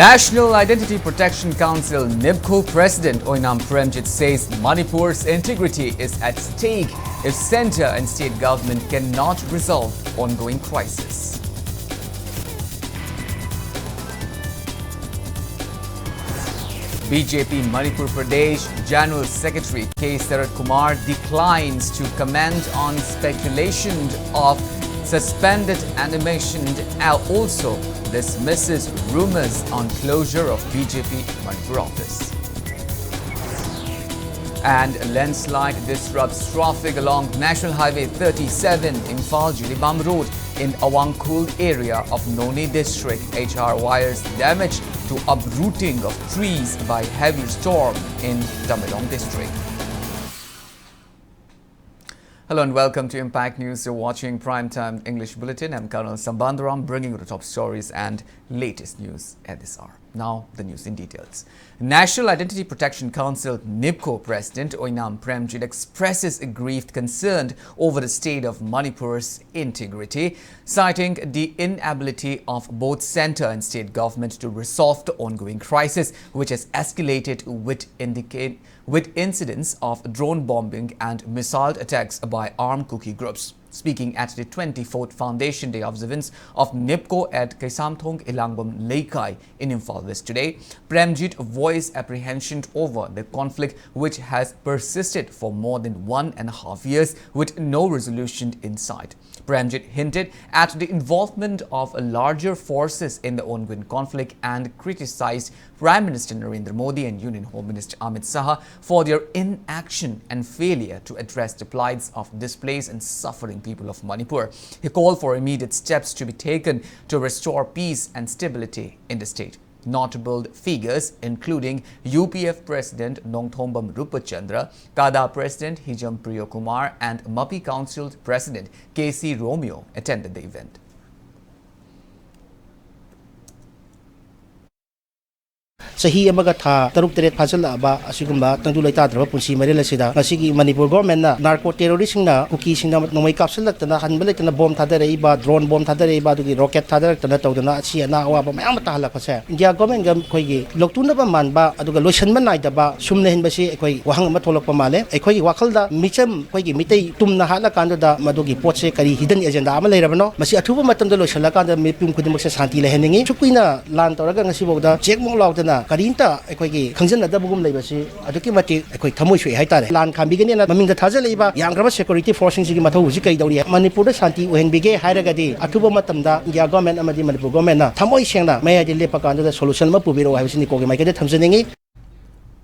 National Identity Protection Council NIPCO President Oinam Premjit says Manipur's integrity is at stake if centre and state government cannot resolve ongoing crisis. BJP Manipur Pradesh General Secretary K. Sarat Kumar declines to comment on speculation of suspended animation and also dismisses rumors on closure of BJP Manipur office. And a landslide disrupts traffic along National Highway 37 Imphal-Jiribam Road in Awangkhul area of Noni district. HR wires damaged to uprooting of trees by heavy storm in Tamenglong district. Hello and welcome to Impact News. You're watching Primetime English Bulletin. I'm Colonel SHAMBANDURAM, bringing you the top stories and latest news at this hour. Now, the news in details. National Identity Protection Council NIPCO President Oinam Premjit expresses grieved concern over the state of Manipur's integrity, citing the inability of both centre and state government to resolve the ongoing crisis, which has escalated with incidents of drone bombing and missile attacks by armed Kuki groups. Speaking at the 24th Foundation Day observance of NIPCO at Kaisamthong Ilangbam Leikai in Imphal West today, Premjit voiced apprehension over the conflict which has persisted for more than 1.5 years with no resolution in sight. Premjit hinted at the involvement of larger forces in the ongoing conflict and criticized Prime Minister Narendra Modi and Union Home Minister Amit Shah for their inaction and failure to address the plights of displaced and suffering people of Manipur. He called for immediate steps to be taken to restore peace and stability in the state. Notable figures including UPF President Nongthombam Rupachandra, KADA President Hijam Priyokumar and MAPI Council President KC Romeo attended the event. Sahi amaga tha taruk teret phajal aba asigumba tangdu laita draba punsi maril asida asigi Manipur government na narco terrorist na kuki singna nomai kapsalak tana hanbale tana bomb thadare ba drone bomb thadare ba dugi rocket thadare tana tawdana asi na awa ba mayam ta halak phase India government gam khoigi loktuna ba man ba aduga lotion man naida ba sumna hin basi khoi wahang ama tholok pa male khoi wakhalda micham khoigi mitei tumna hala kanda da madugi potse kari hidden agenda ama leirabano masi athuba matamda loishala kanda mipum khudimok se shanti leheningi chukuina lan toraga ngasi bogda check mo lautana Karinta ekwegi khangjan adabugum leibasi aduki mati ekoi thamoi sui haitare lan khambigani na mamingda thajalaiba yangraba security forcing sigi mathau huji kai dauri Manipur da shanti ohenbige hairagadi athuba matamda India government amadi Manipur government na thamoi sengna mayadi lepakanda da solution ma pubiro haibasini koge maikade thamjaningi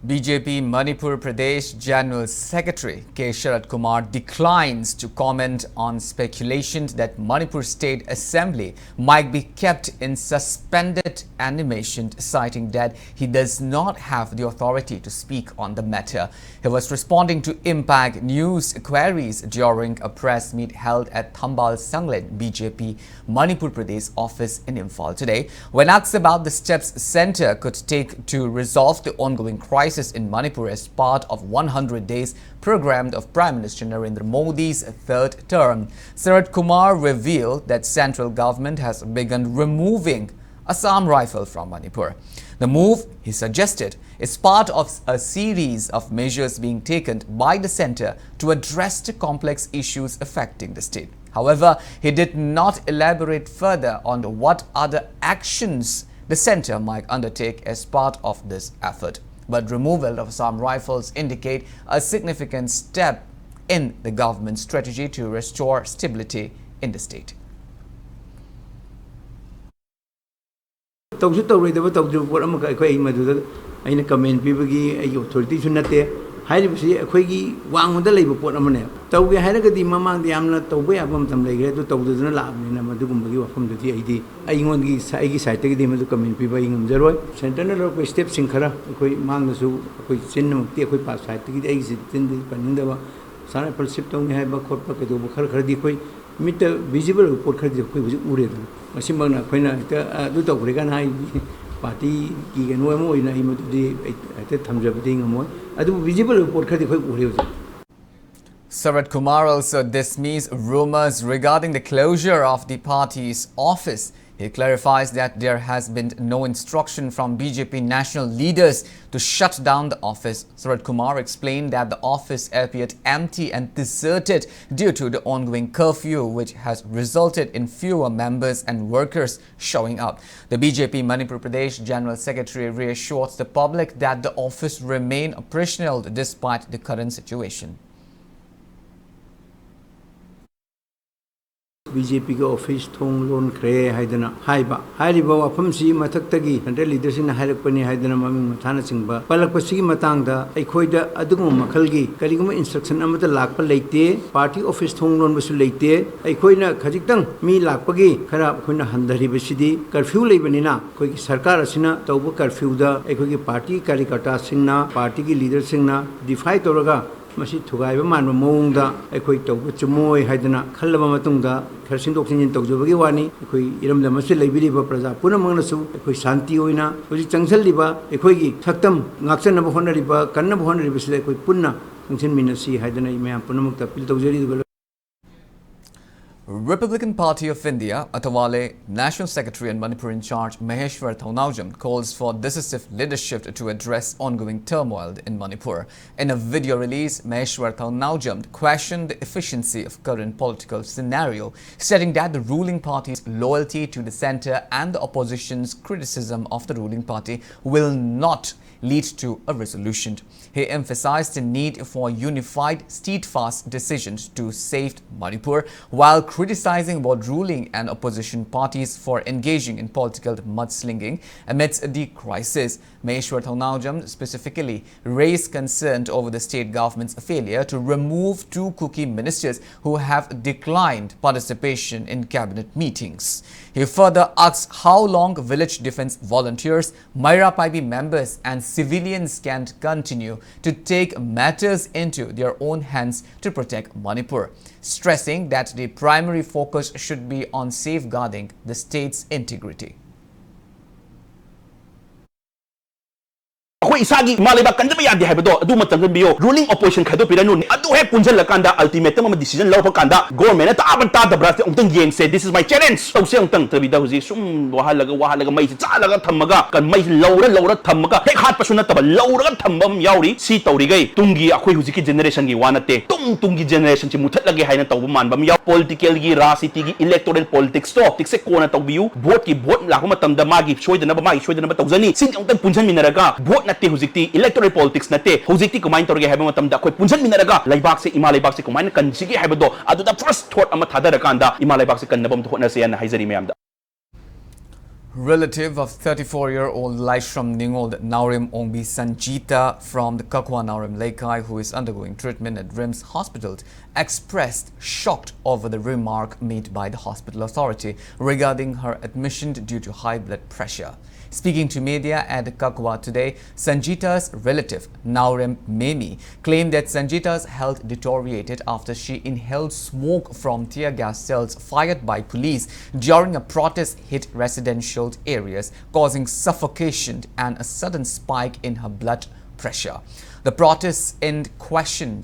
BJP Manipur Pradesh General Secretary K. Sarat Kumar declines to comment on speculations that Manipur State Assembly might be kept in suspended animation, citing that he does not have the authority to speak on the matter. He was responding to Impact News queries during a press meet held at Thambal Sanglen BJP Manipur Pradesh office in Imphal today. When asked about the steps centre could take to resolve the ongoing crisis in Manipur as part of 100 days program of Prime Minister Narendra Modi's third term, Sarat Kumar revealed that central government has begun removing Assam rifle from Manipur. The move, he suggested, is part of a series of measures being taken by the centre to address the complex issues affecting the state. However, he did not elaborate further on what other actions the centre might undertake as part of this effort. But removal of some rifles indicate a significant step in the government's strategy to restore stability in the state. Hairibasi akhoi wangda leiba pot amane tawge hairagadi mamangdi amna tawbe abam tam leigre to tawduna labni na madugumba gi wafam dati aidi aingon gi saigi site gi madu comment piba ingam jaroi sentinel ko step sinkhara akhoi mangnasu akhoi chinnamti akhoi pa site gi ai sitin di paninda ba sara percep tawni haiba khotpa ke do khar khar di khoi mit visible report khar di khoi buji ure da asimangna khoina ta du tawre gan hai party ki no mo ina imatu di ate thamjabdi ngamo adu visible report khadi khoi ure Sarat Kumar also dismissed rumors regarding the closure of the party's office. He clarifies that there has been no instruction from BJP national leaders to shut down the office. Sarat Kumar explained that the office appeared empty and deserted due to the ongoing curfew, which has resulted in fewer members and workers showing up. The BJP Manipur Pradesh General Secretary reassures the public that the office remains operational despite the current situation. BJP का office थोंग loan करे हाइदना हाइबा हाइरिबा वाफम सी मथक्तगी central leadership हाइरकपनी हाइदना ममिंग मथाना चिंगबा पलकपसिगी मतांगदा अखोइदा अदुगुम मखलगी करिगुम instruction अमत लाकप लेते party office थोंग loan Basu लेते अखोइना खजिकतंग मी लाकपगी खरा अखोइना हंदरिबसिदी curfew लेबनिना कोई सरकार असिना तौब कर्फ्यूदा अखोइगी party कार्यकर्ता सिंगना party की लीडर सिंगना डिफाई तौरगा मसी थुगाइबा मानबा मौंगदा अखोइ तौब चुमोय हाइदना खल्लबा मतुंगदा खर सिंदोक सिंजिन तौजबगी वानी अखोइ इरमदा मसे लेबिरिबा प्रजा पुनमंगनसु अखोइ शांति होइना होजि चंगसलिबा अखोइगी सक्तम ngaksannaba honariba kannaba honariba sida अखोइ पुन्ना चंगसिन मिनसी हाइदना इमयाम पुनमक्ता pill तौजरी Republican Party of India, Atawale National Secretary and Manipur in charge Maheshwar Thaunawjam calls for decisive leadership to address ongoing turmoil in Manipur. In a video release, Maheshwar Thaunawjam questioned the efficiency of current political scenario, stating that the ruling party's loyalty to the centre and the opposition's criticism of the ruling party will not lead to a resolution. He emphasized the need for unified, steadfast decisions to save Manipur, while criticizing both ruling and opposition parties for engaging in political mudslinging amidst the crisis. Maheshwar Thaunawjam specifically raised concern over the state government's failure to remove two Kuki ministers who have declined participation in cabinet meetings. He further asked how long village defense volunteers, Myra Paibi members and civilians can continue to take matters into their own hands to protect Manipur, stressing that the primary focus should be on safeguarding the state's integrity. Isagi Maliba Kandabia de Habado, Dumatan Bio, ruling opposition Kadopiranu, Adu have Punjalakanda, ultimatum decision, Lopakanda, government at Abata, the Brat Yang said, this is my challenge. So Santang Tabidazi, Sum, Wahalaga, Mai, Talaga Tamaga, can make Laura Tamaga, take hard personata, Laura Tambam Yauri, Sito Rigay, Tungi, Akuzuki generation, Giwanate, Tungi generation, Chimutlagi Hanatoman, Bamia, political, Rasiti, electoral politics, stop, take Sekona Tobu, Boti, Bot, Lahumatam, the Magi, show the Nabamai, show the Nabatozani, Sing Punjaminaga, Bot Huzikti, electoral politics nate, Huzikti combine to have matam da Punjan Minaraga, Laibaxi, Imalabaxi combine, can Sigi Habado, Adu the first thought Amatadarakanda, Imalabaxi can Nabam to Honasi and Hizari Mamda. Relative of 34-year-old Laishram Ningol Naurim Ongbi Sanjita from the Kakwa Naurim Laikai, who is undergoing treatment at RIMS Hospital, expressed shocked over the remark made by the hospital authority regarding her admission due to high blood pressure. Speaking to media at Kakwa today, Sanjita's relative, Naurim Memi, claimed that Sanjita's health deteriorated after she inhaled smoke from tear gas cells fired by police during a protest hit residential areas, causing suffocation and a sudden spike in her blood pressure. The protests in question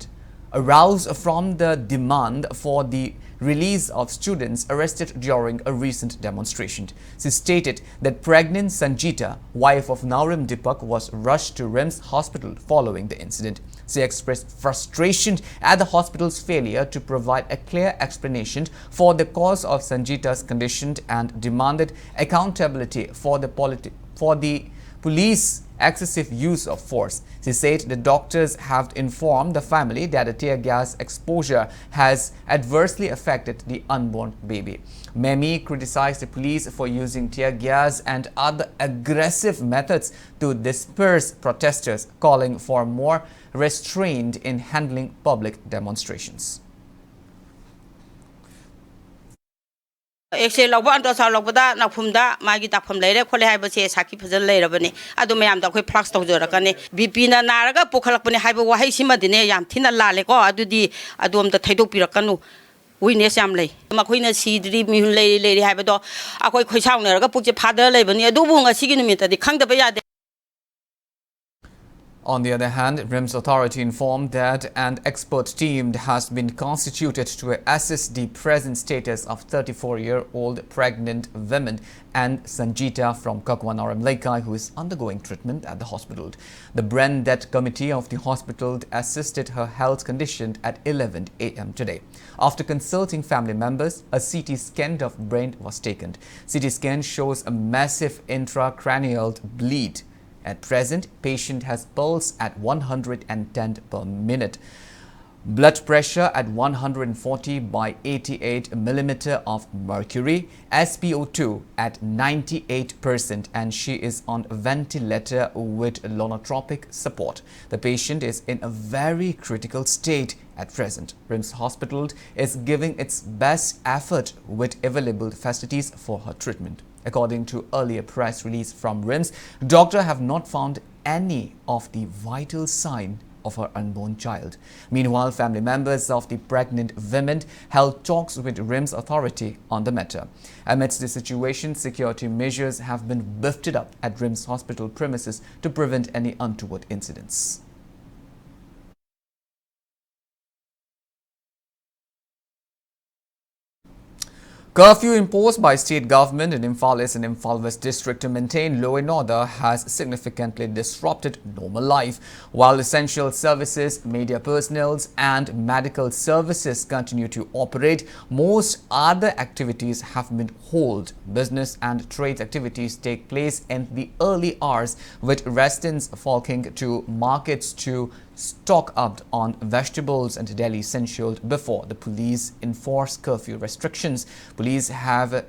arose from the demand for the release of students arrested during a recent demonstration. She stated that pregnant Sanjita, wife of Naurim Dipak, was rushed to RIMS Hospital following the incident. She expressed frustration at the hospital's failure to provide a clear explanation for the cause of Sanjita's condition and demanded accountability for the police excessive use of force. She said the doctors have informed the family that a tear gas exposure has adversely affected the unborn baby. Memi criticized the police for using tear gas and other aggressive methods to disperse protesters, calling for more restraint in handling public demonstrations. Excel log and Salobada, Napunda, Maggie Tapum later, Kolihaba Saki Pazan later, Adumayam, the quick plax to Zoracane, Bipina Naraga, Pokalapani Haba Wahishima, Dine, Tina Laleko, Adudi, Adum the Taito Piracano. We near Samley. Maquina see dream lady Habado, a quick sound, put your father labor near Dubung, a significant, the Kanga Bayad. On the other hand, RIMS authority informed that an expert team has been constituted to assess the present status of 34-year-old pregnant woman and Sanjita from Kakwanaram Laikai, who is undergoing treatment at the hospital. The brain death committee of the hospital assessed her health condition at 11 a.m. today. After consulting family members, a CT scan of brain was taken. CT scan shows a massive intracranial bleed. At present, patient has pulse at 110 per minute, blood pressure at 140 by 88 mm of mercury, SpO2 at 98%, and she is on ventilator with lonotropic support. The patient is in a very critical state at present. RIMS Hospital is giving its best effort with available facilities for her treatment. According to earlier press release from RIMS, doctors have not found any of the vital sign of her unborn child. Meanwhile, family members of the pregnant women held talks with RIMS authority on the matter. Amidst the situation, security measures have been beefed up at RIMS hospital premises to prevent any untoward incidents. Curfew imposed by state government in Imphal East and Imphal West district to maintain law and order has significantly disrupted normal life. While essential services, media personnel and medical services continue to operate, most other activities have been halted. Business and trade activities take place in the early hours, with residents flocking to markets to stock up on vegetables and daily essentials before the police enforce curfew restrictions. Police have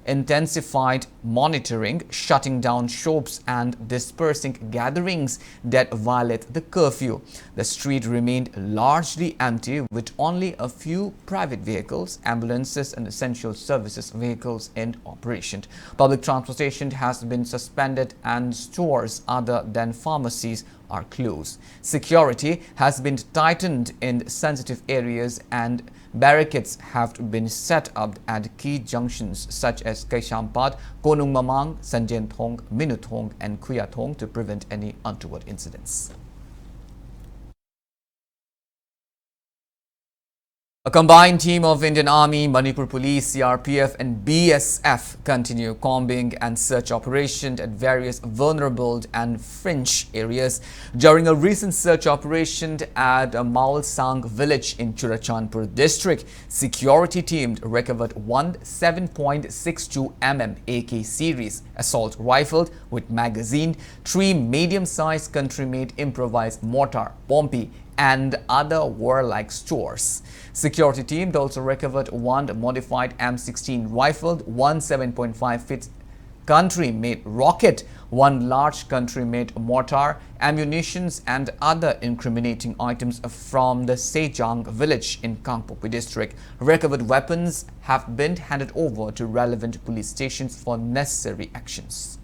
intensified monitoring, shutting down shops and dispersing gatherings that violate the curfew. The street remained largely empty, with only a few private vehicles, ambulances and essential services vehicles in operation. Public transportation has been suspended and stores other than pharmacies are closed. Security has been tightened in sensitive areas and barricades have been set up at key junctions such as Kaishampad, Konung Mamang, Sanjen Thong, Minuthong and Kuyathong to prevent any untoward incidents. A combined team of Indian Army, Manipur Police, CRPF and BSF continue combing and search operations at various vulnerable and fringe areas. During a recent search operation at Maulsang village in Churachandpur district, security team recovered one 7.62 mm AK series assault rifle with magazine, 3 medium-sized country-made improvised mortar, Pompi and other warlike stores. Security team also recovered one modified M16 rifle, one 7.5 feet country-made rocket, one large country-made mortar, ammunitions and other incriminating items from the Sejang village in Kangpokpi district. Recovered weapons have been handed over to relevant police stations for necessary actions.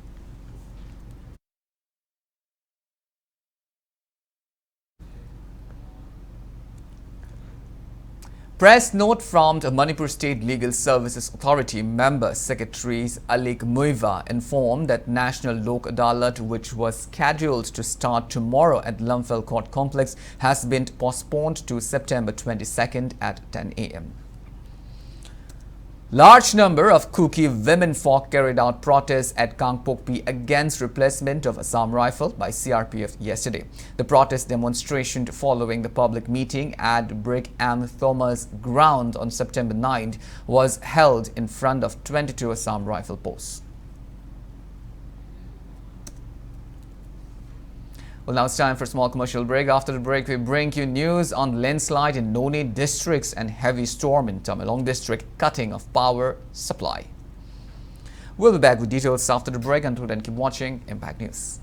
Press note from the Manipur State Legal Services Authority member secretaries Alik Muiva informed that National Lok Adalat, which was scheduled to start tomorrow at Lumphel Court Complex, has been postponed to September 22nd at 10 a.m. Large number of Kuki women folk carried out protests at Kangpokpi against replacement of Assam Rifle by CRPF yesterday. The protest demonstration following the public meeting at Brick M. Thomas ground on September 9th was held in front of 22 Assam Rifle posts. Well, now it's time for a small commercial break. After the break, we bring you news on landslide in Noni districts and heavy storm in Tamalong district, cutting of power supply. We'll be back with details after the break. Until then, keep watching Impact News.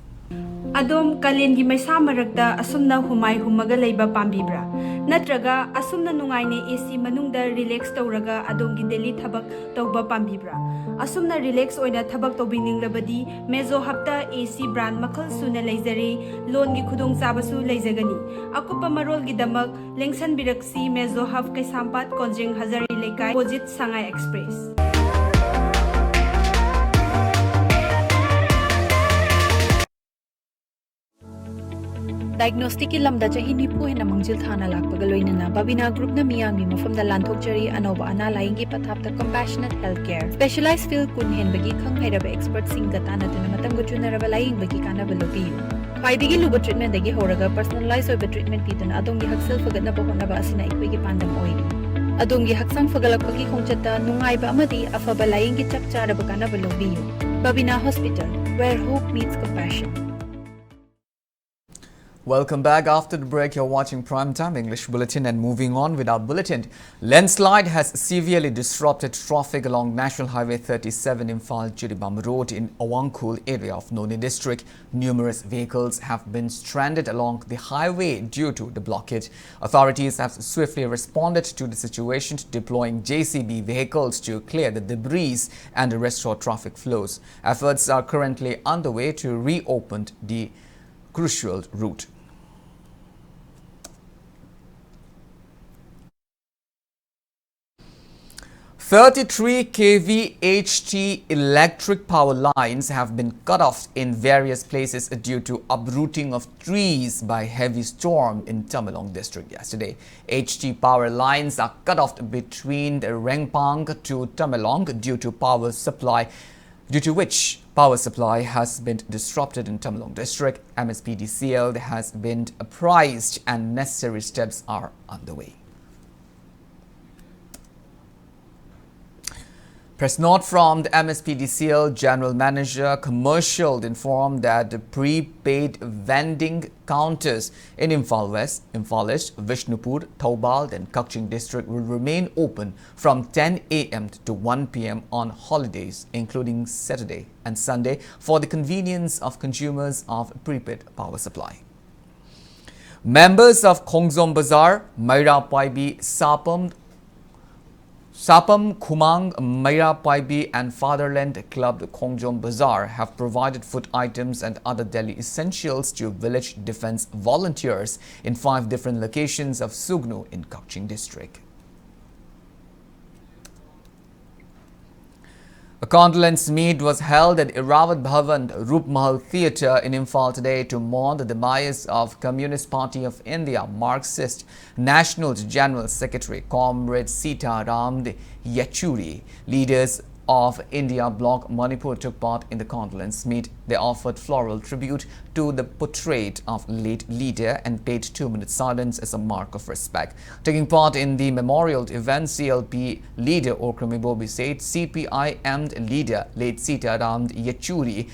Adom kalengi maisa maragda asumna humai humaga leiba pambibra natraga asumna nungaine AC manungda relax tawraga adongi daily thabak tawba pambibra asumna relax oina thabak tawbininglabadi mezo hapta AC brand makhal suna leizare loan gi khudong chabasu leizagani akupa marol gi damak lengsan biraksi mezo haf kaisampat konjeng hazari lekai opposite Sangai Express. Diagnostic ki lamda chahi nipu hena mangjil thana lakpaga loinana Babina group na miyami mafamda lanthokjari anoba ana laingi pathapta compassionate healthcare specialized field kun henbagi khanghairaba expert singa tanaduna matamga chunaraba laingbagi kanaba lobiyu Khwaidigi luba treatment dagi horaga personalized oiba treatment pituna adongi haksal fagatnaba honaba asina ikwigi pandam oiri Adongi haksang fagalakpagi khongchata nungaiba amadi afaba laingi chakcharaba kanaba lobiyu Babina Hospital where hope meets compassion Welcome back. After the break, you're watching Primetime English Bulletin, and moving on with our bulletin. Landslide has severely disrupted traffic along National Highway 37 Imphal-Jiribam Road in Awangkhul area of Noni district. Numerous vehicles have been stranded along the highway due to the blockage. Authorities have swiftly responded to the situation, deploying JCB vehicles to clear the debris and restore traffic flows. Efforts are currently underway to reopen the crucial route. 33 kV HT electric power lines have been cut off in various places due to uprooting of trees by heavy storm in Tamenglong district yesterday. HT power lines are cut off between the Rengpang to Tamenglong due to which power supply has been disrupted in Tamenglong district. MSPDCL has been apprised and necessary steps are underway. Press note from the MSPDCL General Manager Commercial informed that the prepaid vending counters in Imphal West, Imphal East, Vishnupur, Thoubal and Kaching district will remain open from 10 a.m. to 1 p.m. on holidays, including Saturday and Sunday, for the convenience of consumers of prepaid power supply. Members of Khongzom Bazaar, Maira Paibi, Sapam Khumang, Maira Paibi and Fatherland Club Khongjom Bazaar have provided food items and other daily essentials to village defense volunteers in 5 different locations of Sugnu in Kaching district. A condolence meet was held at Irawat Bhavan Roopmahal Theatre in Imphal today to mourn the demise of Communist Party of India Marxist National General Secretary Comrade Sita Ram Yechuri. Leaders of India Bloc Manipur took part in the condolence meet. They offered floral tribute to the portrait of late leader and paid 2-minute silence as a mark of respect. Taking part in the memorial event, CLP leader Okrami Bobi said CPIM leader late Sita Ram Yechuri,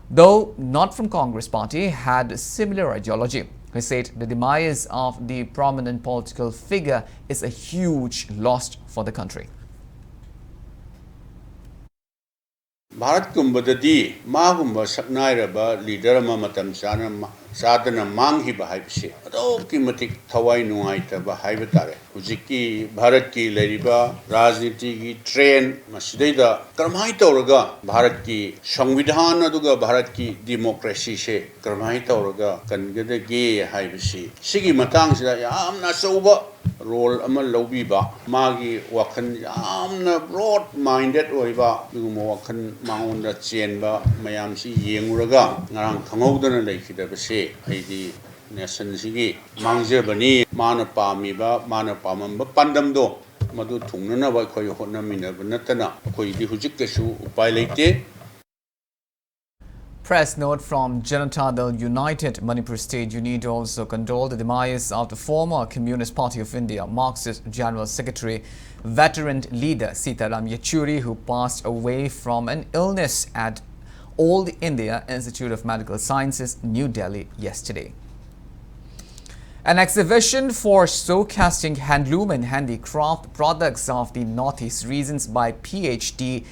though not from Congress party, had a similar ideology. He said the demise of the prominent political figure is a huge loss for the country. Bharat kumbadadi magumba saknairaba leader ama matam sadana manghi bahai bisi ado kimatik thawai nuaita bahai batare hujiki Bharat ki leriba rajniti ki train masidaida karmai tawraga Bharat ki সংবিধাन aduga Bharat ki democracy se karmai tawraga kangedagi hai bisi sigi matang sida yamna sauba role ama lobiba magi wakhan yamna broad minded oiba dumo wakhan maunda chenba mayam si yenguraga ngarang thangowdana lekhidabase aidi nation sigi mangjebani mana pamiba mana pamamba pandamdo madu thungnana ba khoi honna minaba natana khoi di hujik kesu upai leite. Press note from Janata Dal United Manipur State Unit also condoled the demise of the former Communist Party of India Marxist General Secretary, veteran leader Sitaram Yechuri, who passed away from an illness at Old India Institute of Medical Sciences, New Delhi yesterday. An exhibition for showcasing handloom and handicraft products of the Northeast regions by PhD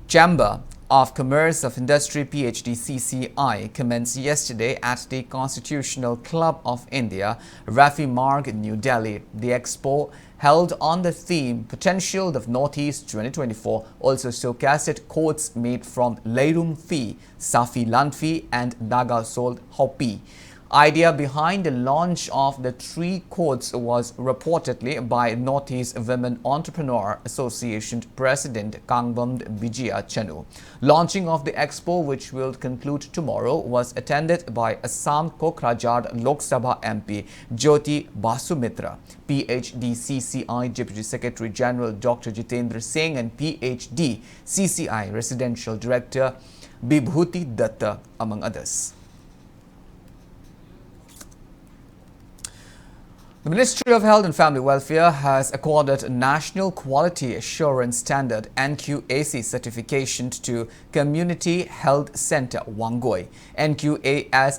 Chamber of Commerce of Industry PhD CCI commenced yesterday at the Constitutional Club of India, Rafi Marg, New Delhi. The expo, held on the theme Potential of Northeast 2024, also showcased coats made from Leirum Fi, Safi Lanfi and Naga Sold Hopi. Idea behind the launch of the 3 courts was reportedly by Northeast Women Entrepreneur Association President Kangbam Vijaya Chanu. Launching of the expo, which will conclude tomorrow, was attended by Assam Kokrajhar Lok Sabha MP Jyoti Basumitra, PhD CCI Deputy Secretary General Dr. Jitendra Singh and PhD CCI Residential Director Bibhuti Datta, among others. The Ministry of Health and Family Welfare has accorded National Quality Assurance Standard (NQAC) certification to Community Health Center Wangoi. NQAS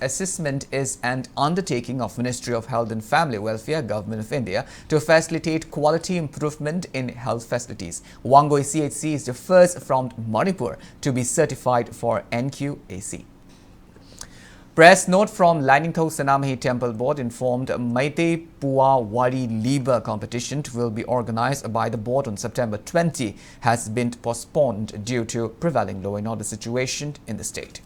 assessment is an undertaking of Ministry of Health and Family Welfare, Government of India, to facilitate quality improvement in health facilities. Wangoi CHC is the first from Manipur to be certified for NQAC. Press note from Laningthau Sanamahi Temple Board informed Maite Pua Wari Liba competition will be organized by the board on September 20 has been postponed due to prevailing law and order situation in the state.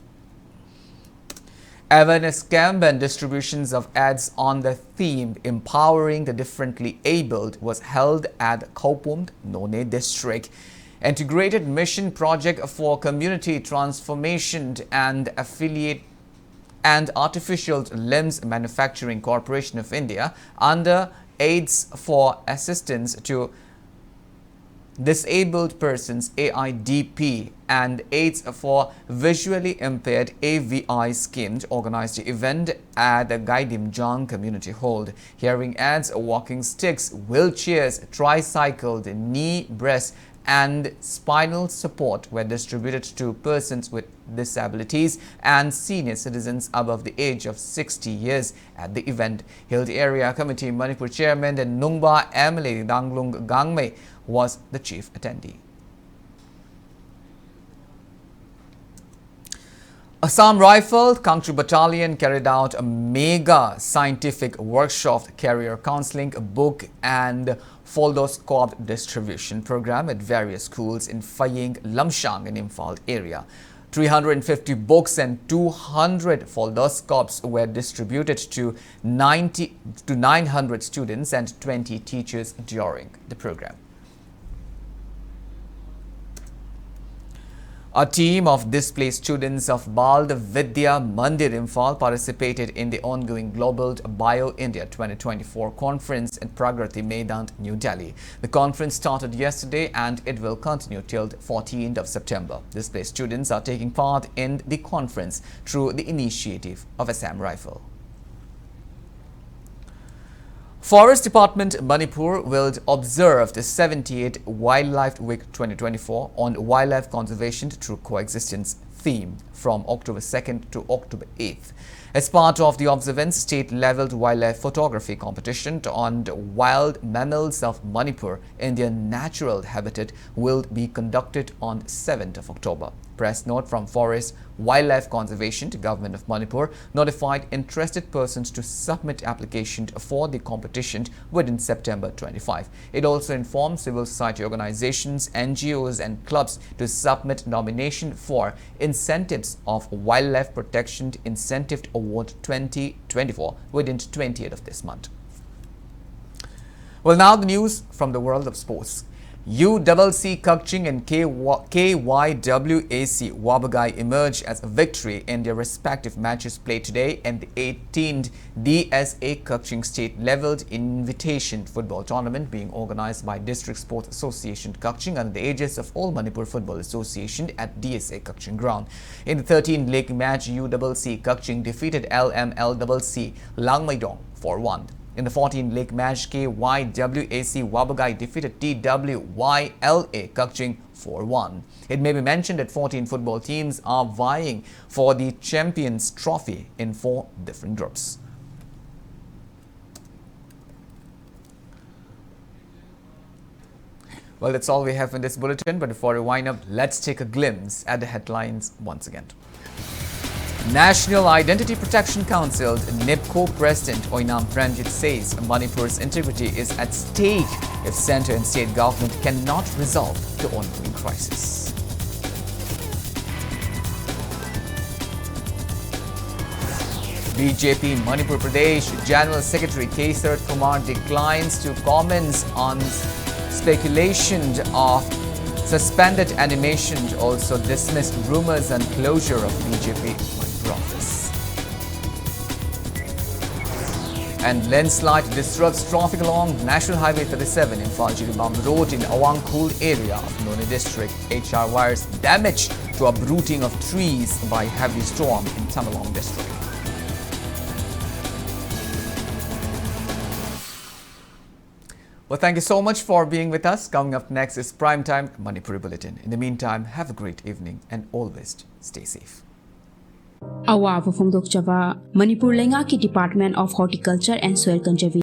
Awareness camp and distributions of ads on the theme Empowering the Differently Abled was held at Kaupum, None District. Integrated Mission Project for Community Transformation and Affiliate and Artificial Limbs Manufacturing Corporation of India under AIDS for Assistance to Disabled Persons AIDP and AIDS for Visually Impaired AVI schemes organized the event at the Gaidimjang Community Hall. Hearing aids, walking sticks, wheelchairs, tricycles, knee, breast and spinal support were distributed to persons with disabilities and senior citizens above the age of 60 years at the event. Hill Area Committee Manipur Chairman and Nungba Emily Danglung Gangme was the chief attendee. Assam Rifle Country Battalion carried out a mega scientific workshop, career counseling, book and foldoscope distribution program at various schools in Faying, Lamshang and Imphal area. 350 books and 200 foldoscopes were distributed to 900 students and 20 teachers during the program. A team of displaced students of Bal Vidya Mandir Imphal participated in the ongoing Global Bio India 2024 conference in Pragrati Maidan, New Delhi. The conference started yesterday and it will continue till 14th of September. Displaced students are taking part in the conference through the initiative of Assam Rifle. Forest Department Manipur will observe the 78th Wildlife Week 2024 on wildlife conservation through coexistence theme from October 2nd to October 8th. As part of the observance, state-leveled wildlife photography competition on the wild mammals of Manipur in their natural habitat will be conducted on 7th of October. Press note from Forest Wildlife Conservation to Government of Manipur notified interested persons to submit application for the competition within September 25. It also informs civil society organizations, NGOs and clubs to submit nomination for Incentives of Wildlife Protection Incentive Award 2024 within 20th of this month. Well, now the news from the world of sports. UCC Kukching and KYWAC Wabagai emerged as a victory in their respective matches played today in the 18th DSA Kukching State-Leveled Invitation Football Tournament being organized by District Sports Association Kukching under the aegis of All Manipur Football Association at DSA Kukching ground. In the 13th league match, UCC Kukching defeated LMLCC Langmaidong 4-1. In the 14th league match, KYWAC Wabagai defeated TWYLA Kukching 4-1. It may be mentioned that 14 football teams are vying for the Champions Trophy in 4 different groups. Well, that's all we have in this bulletin, but before we wind up, let's take a glimpse at the headlines once again. National Identity Protection Council NIPCO President Oinam Pranjit says Manipur's integrity is at stake if centre and state government cannot resolve the ongoing crisis. BJP Manipur Pradesh General Secretary K. Sarath Kumar declines to comments on speculation of suspended animation, also dismissed rumors and closure of BJP Manipur office. And landslide disrupts traffic along National Highway 37 in Faljirimam Road in Awangkhul area of Noni district. HR wires damage to uprooting of trees by heavy storm in Tamalong district. Well, thank you so much for being with us. Coming up next is Primetime Manipuri Bulletin. In the meantime, have a great evening and always stay safe. Awa Fongdok Java, Manipur Lengaki Department of Horticulture and Soil Conservation.